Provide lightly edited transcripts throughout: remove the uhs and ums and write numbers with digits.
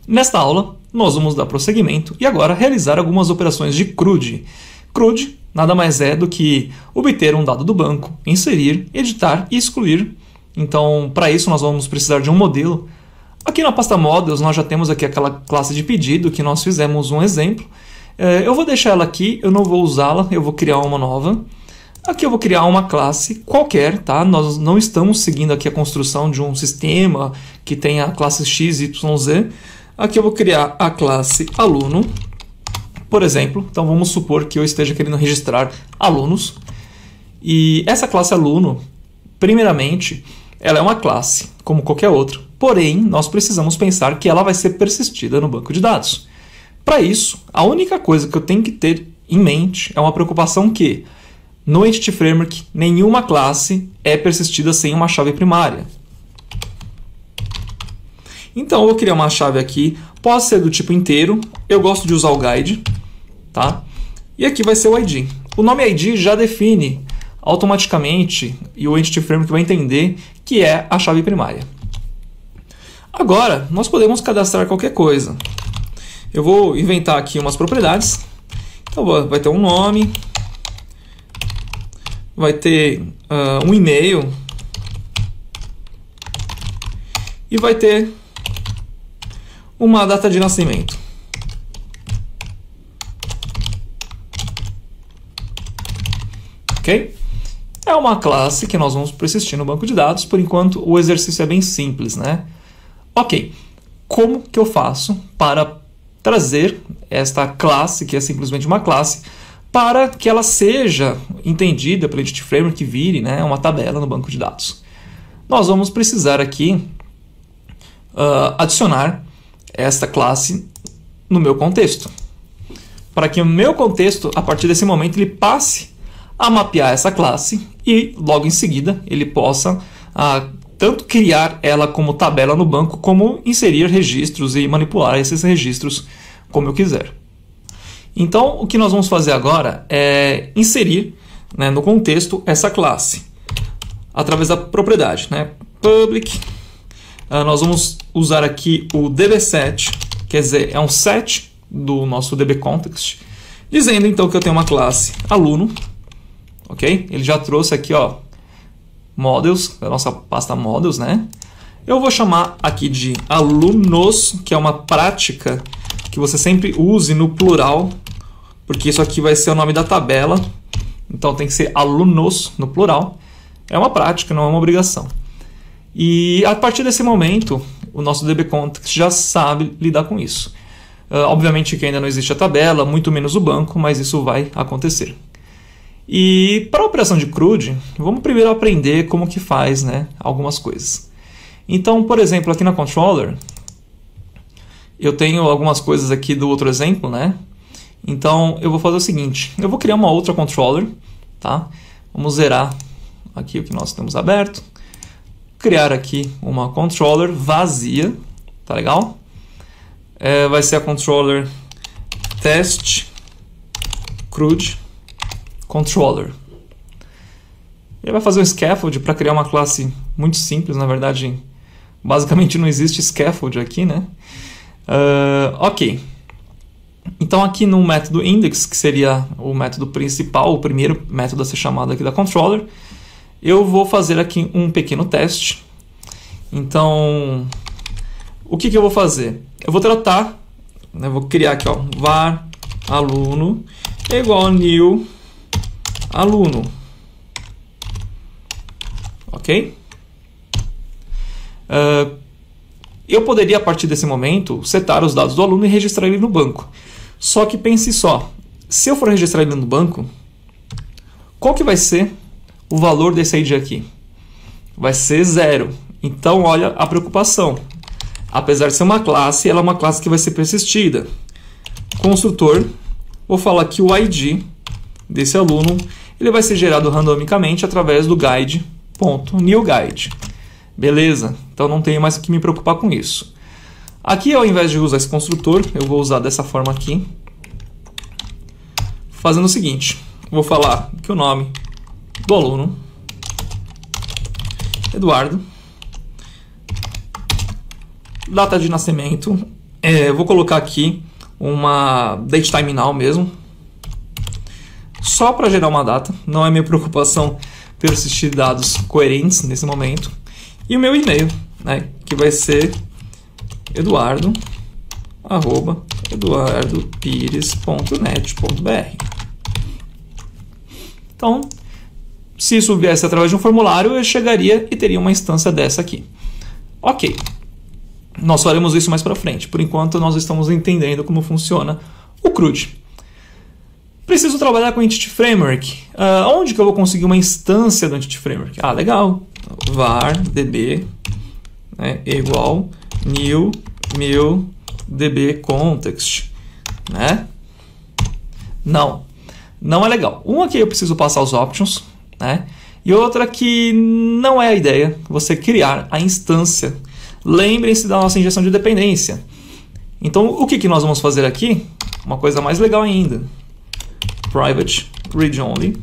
Nesta aula, nós vamos dar prosseguimento e agora realizar algumas operações de CRUD. CRUD nada mais é do que obter um dado do banco, inserir, editar e excluir. Então, para isso, nós vamos precisar de um modelo. Aqui na pasta Models, nós já temos aqui aquela classe de pedido que nós fizemos um exemplo. Eu vou deixar ela aqui, eu não vou usá-la, eu vou criar uma nova. Aqui eu vou criar uma classe qualquer, tá? Nós não estamos seguindo aqui a construção de um sistema que tenha classes x, y, z. Aqui eu vou criar a classe aluno, por exemplo. Então vamos supor que eu esteja querendo registrar alunos. E essa classe aluno, primeiramente, ela é uma classe, como qualquer outra. Porém, nós precisamos pensar que ela vai ser persistida no banco de dados. Para isso, a única coisa que eu tenho que ter em mente é uma preocupação que, no Entity Framework, nenhuma classe é persistida sem uma chave primária. Então, eu vou criar uma chave aqui, pode ser do tipo inteiro, eu gosto de usar o guide, tá? E aqui vai ser o ID. O nome ID já define automaticamente, e o Entity Framework vai entender que é a chave primária. Agora, nós podemos cadastrar qualquer coisa. Eu vou inventar aqui umas propriedades. Então, vai ter um nome, vai ter um e-mail e vai ter uma data de nascimento. Ok? É uma classe que nós vamos persistir no banco de dados. Por enquanto, o exercício é bem simples, né? Ok. Como que eu faço para trazer esta classe, que é simplesmente uma classe, para que ela seja entendida pelo Entity Framework, que vire, né, uma tabela no banco de dados? Nós vamos precisar aqui adicionar esta classe no meu contexto, para que o meu contexto, a partir desse momento, ele passe a mapear essa classe e logo em seguida ele possa tanto criar ela como tabela no banco, como inserir registros e manipular esses registros como eu quiser. Então, o que nós vamos fazer agora é inserir, né, no contexto essa classe através da propriedade, né, public. Nós vamos usar aqui o dbSet, quer dizer, é um set do nosso dbContext, dizendo então que eu tenho uma classe aluno, ok? Ele já trouxe aqui, ó, models, da nossa pasta models, né? Eu vou chamar aqui de alunos, que é uma prática que você sempre use no plural, porque isso aqui vai ser o nome da tabela, então tem que ser alunos no plural. É uma prática, não é uma obrigação. E a partir desse momento, o nosso dbContext já sabe lidar com isso. Obviamente que ainda não existe a tabela, muito menos o banco, mas isso vai acontecer. E para a operação de CRUD, vamos primeiro aprender como que faz, né, algumas coisas. Então, por exemplo, aqui na controller, eu tenho algumas coisas aqui do outro exemplo, né? Então, eu vou fazer o seguinte, eu vou criar uma outra controller, tá? Vamos zerar aqui o que nós temos aberto. Criar aqui uma controller vazia, tá legal? Vai ser a controller test CRUD controller. Ele vai fazer um scaffold para criar uma classe muito simples, na verdade, basicamente não existe scaffold aqui, né? Ok. Então aqui no método index, que seria o método principal, o primeiro método a ser chamado aqui da controller, eu vou fazer aqui um pequeno teste. Então, o que eu vou fazer? Eu vou tratar, né, vou criar aqui, ó, var aluno é igual a new aluno. Ok? Eu poderia, a partir desse momento, setar os dados do aluno e registrar ele no banco. Só que pense só, se eu for registrar ele no banco, qual que vai ser o valor desse ID aqui? Vai ser 0. Então, olha a preocupação. Apesar de ser uma classe, ela é uma classe que vai ser persistida. Construtor, vou falar que o ID desse aluno, ele vai ser gerado randomicamente através do guide.newGuide. Beleza? Então não tenho mais que me preocupar com isso. Aqui, ao invés de usar esse construtor, eu vou usar dessa forma aqui, fazendo o seguinte. Vou falar que o nome do aluno, Eduardo, data de nascimento Eu vou colocar aqui uma datetime now mesmo, só para gerar uma data. Não é minha preocupação persistir dados coerentes nesse momento. E o meu e-mail, né, que vai ser eduardopires.net.br. Então, se isso viesse através de um formulário, eu chegaria e teria uma instância dessa aqui. Ok. Nós faremos isso mais para frente. Por enquanto, nós estamos entendendo como funciona o CRUD. Preciso trabalhar com Entity Framework. Onde que eu vou conseguir uma instância do Entity Framework? Legal. var db, né, igual new db context, né? Não é legal. Aqui eu preciso passar os options, né? E outra que não é a ideia, você criar a instância. Lembrem-se da nossa injeção de dependência. Então, o que nós vamos fazer aqui? Uma coisa mais legal ainda. Private read only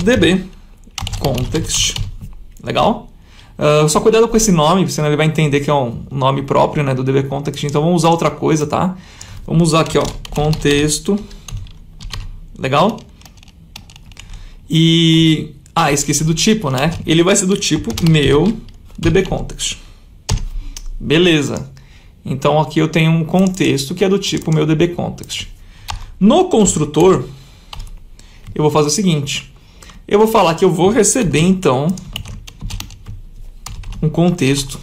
db context. Legal? Só cuidado com esse nome, senão ele vai entender que é um nome próprio, né, do db context. Então vamos usar outra coisa, tá? Vamos usar aqui, ó, contexto. Legal? E esqueci do tipo, né? Ele vai ser do tipo meu db context. Beleza. Então aqui eu tenho um contexto que é do tipo meu db context. No construtor, eu vou fazer o seguinte. Eu vou falar que eu vou receber, então, um contexto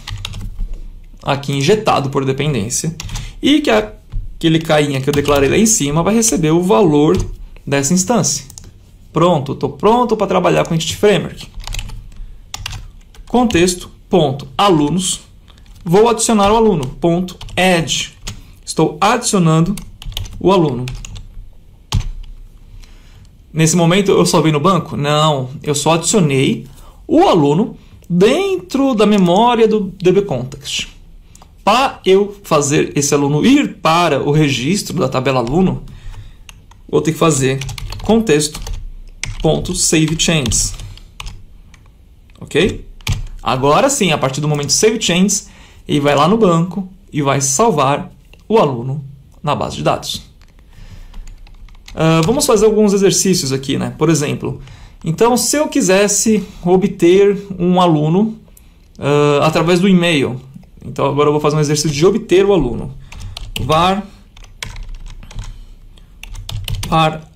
aqui injetado por dependência. E que aquele cainha que eu declarei lá em cima vai receber o valor dessa instância. Pronto, estou pronto para trabalhar com Entity Framework. Contexto.alunos. Vou adicionar o aluno. .add. Estou adicionando o aluno. Nesse momento eu só vim no banco? Não, eu só adicionei o aluno dentro da memória do db context. Para eu fazer esse aluno ir para o registro da tabela aluno, vou ter que fazer contexto.saveChanges. Ok? Agora sim, a partir do momento SaveChanges, ele vai lá no banco e vai salvar o aluno na base de dados. Vamos fazer alguns exercícios aqui, né? Por exemplo, então se eu quisesse obter um aluno através do e-mail, então agora eu vou fazer um exercício de obter o aluno. var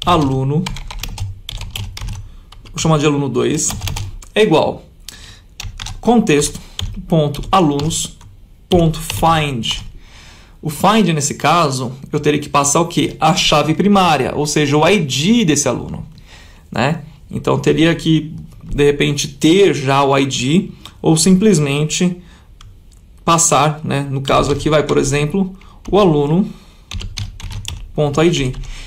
aluno, vou chamar de aluno 2, é igual contexto.alunos.find. O find, nesse caso, eu teria que passar o quê? A chave primária, ou seja, o ID desse aluno, né? Então, teria que, de repente, ter já o ID ou simplesmente passar, né? No caso aqui vai, por exemplo, o aluno.id.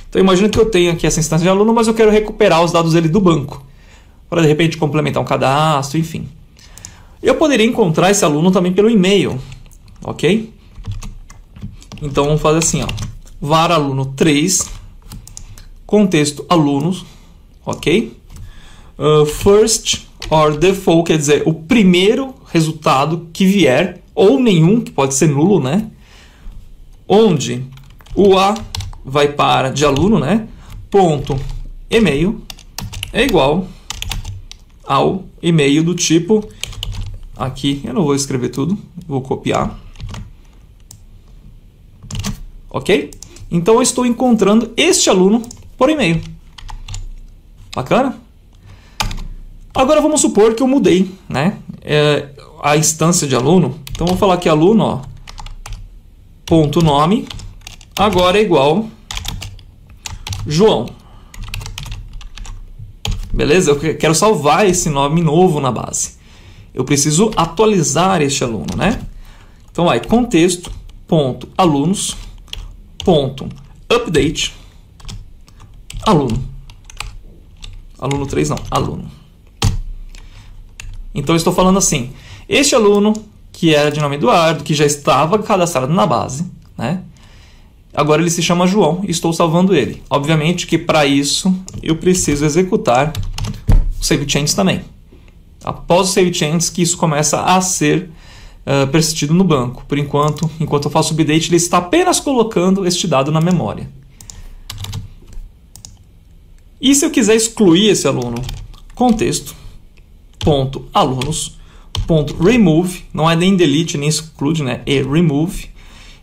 Então, imagina que eu tenho aqui essa instância de aluno, mas eu quero recuperar os dados dele do banco, para, de repente, complementar um cadastro, enfim. Eu poderia encontrar esse aluno também pelo e-mail, ok? Então, vamos fazer assim, ó, var aluno 3, contexto alunos, ok? First or default, quer dizer, o primeiro resultado que vier, ou nenhum, que pode ser nulo, né? Onde o A vai para de aluno, né? Ponto e-mail é igual ao e-mail do tipo, aqui eu não vou escrever tudo, vou copiar. Ok? Então eu estou encontrando este aluno por e-mail. Bacana? Agora vamos supor que eu mudei, né? A instância de aluno. Então vou falar que aluno, ó, ponto nome, agora é igual João. Beleza? Eu quero salvar esse nome novo na base. Eu preciso atualizar este aluno, né? Então vai contexto.alunos .update aluno. Aluno 3 não, aluno. Então eu estou falando assim, este aluno que era de nome Eduardo, que já estava cadastrado na base, né? Agora ele se chama João e estou salvando ele. Obviamente que para isso eu preciso executar o save changes também. Após o save changes que isso começa a ser persistido no banco. Por enquanto eu faço o update, ele está apenas colocando este dado na memória. E se eu quiser excluir esse aluno? Contexto.alunos.remove, não é nem delete nem exclude, né? É remove.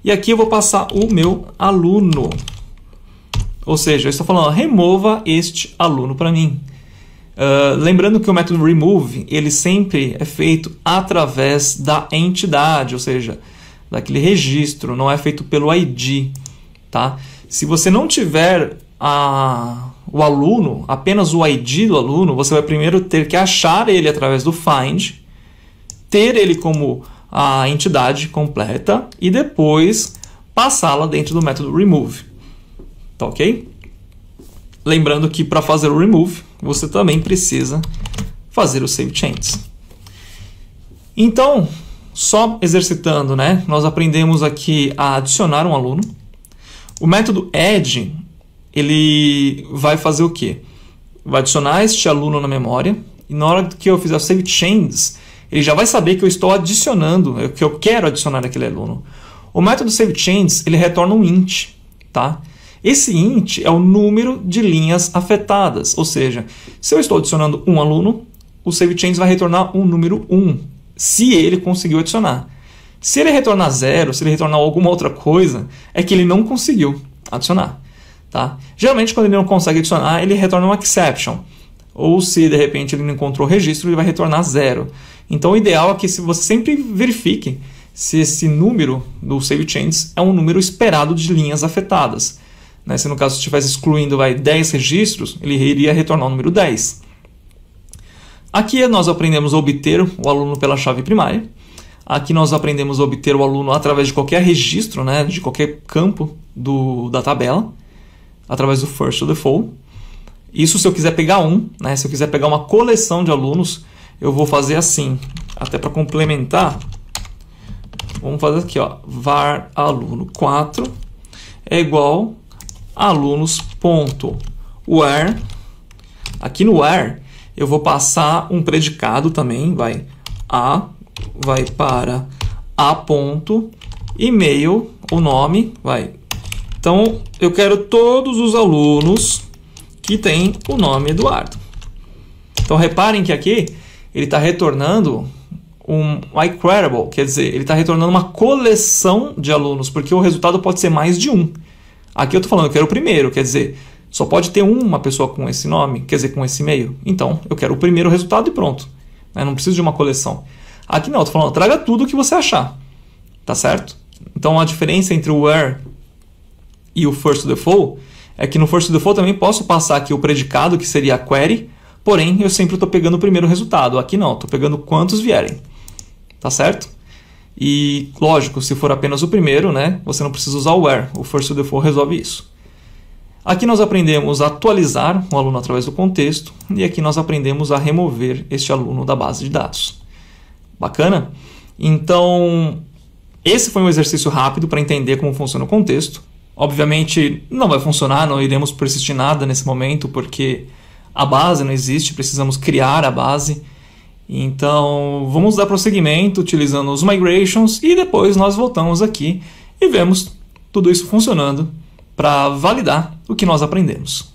E aqui eu vou passar o meu aluno. Ou seja, eu estou falando, remova este aluno para mim. Lembrando que o método remove, ele sempre é feito através da entidade, ou seja, daquele registro, não é feito pelo ID. Tá? Se você não tiver o aluno, apenas o ID do aluno, você vai primeiro ter que achar ele através do find, ter ele como a entidade completa e depois passá-la dentro do método remove. Tá ok? Lembrando que para fazer o remove, você também precisa fazer o save changes. Então, só exercitando, né? Nós aprendemos aqui a adicionar um aluno. O método add, ele vai fazer o quê? Vai adicionar este aluno na memória e na hora que eu fizer o save changes, ele já vai saber que eu estou adicionando, que eu quero adicionar aquele aluno. O método save changes, ele retorna um int, tá? Esse int é o número de linhas afetadas, ou seja, se eu estou adicionando um aluno, o save changes vai retornar um número 1, se ele conseguiu adicionar. Se ele retornar 0, se ele retornar alguma outra coisa, é que ele não conseguiu adicionar. Tá? Geralmente, quando ele não consegue adicionar, ele retorna um exception. Ou se de repente ele não encontrou registro, ele vai retornar 0. Então o ideal é que você sempre verifique se esse número do save changes é um número esperado de linhas afetadas. Né? Se no caso estivesse excluindo 10 registros, ele iria retornar o número 10. Aqui nós aprendemos a obter o aluno pela chave primária. Aqui nós aprendemos a obter o aluno através de qualquer registro, né? De qualquer campo da tabela, através do first to the full. Isso se eu quiser pegar né? Se eu quiser pegar uma coleção de alunos, eu vou fazer assim, até para complementar. Vamos fazer aqui, ó, var aluno 4 é igual alunos.where. Aqui no where eu vou passar um predicado também, vai para a ponto, e-mail, o nome, vai. Então eu quero todos os alunos que têm o nome Eduardo. Então reparem que aqui ele está retornando um iQueryable, quer dizer, ele está retornando uma coleção de alunos, porque o resultado pode ser mais de um. Aqui eu estou falando, eu quero o primeiro, quer dizer, só pode ter uma pessoa com esse nome, quer dizer, com esse e-mail. Então, eu quero o primeiro resultado e pronto. Eu não preciso de uma coleção. Aqui não, eu estou falando, traga tudo o que você achar. Tá certo? Então, a diferença entre o where e o first to the full é que no first to the full também posso passar aqui o predicado, que seria a query, porém, eu sempre estou pegando o primeiro resultado. Aqui não, estou pegando quantos vierem. Tá certo? E, lógico, se for apenas o primeiro, né, você não precisa usar o where. O first to the full resolve isso. Aqui nós aprendemos a atualizar um aluno através do contexto. E aqui nós aprendemos a remover este aluno da base de dados. Bacana? Então, esse foi um exercício rápido para entender como funciona o contexto. Obviamente, não vai funcionar, não iremos persistir nada nesse momento, porque a base não existe, precisamos criar a base. Então, vamos dar prosseguimento utilizando os migrations e depois nós voltamos aqui e vemos tudo isso funcionando para validar o que nós aprendemos.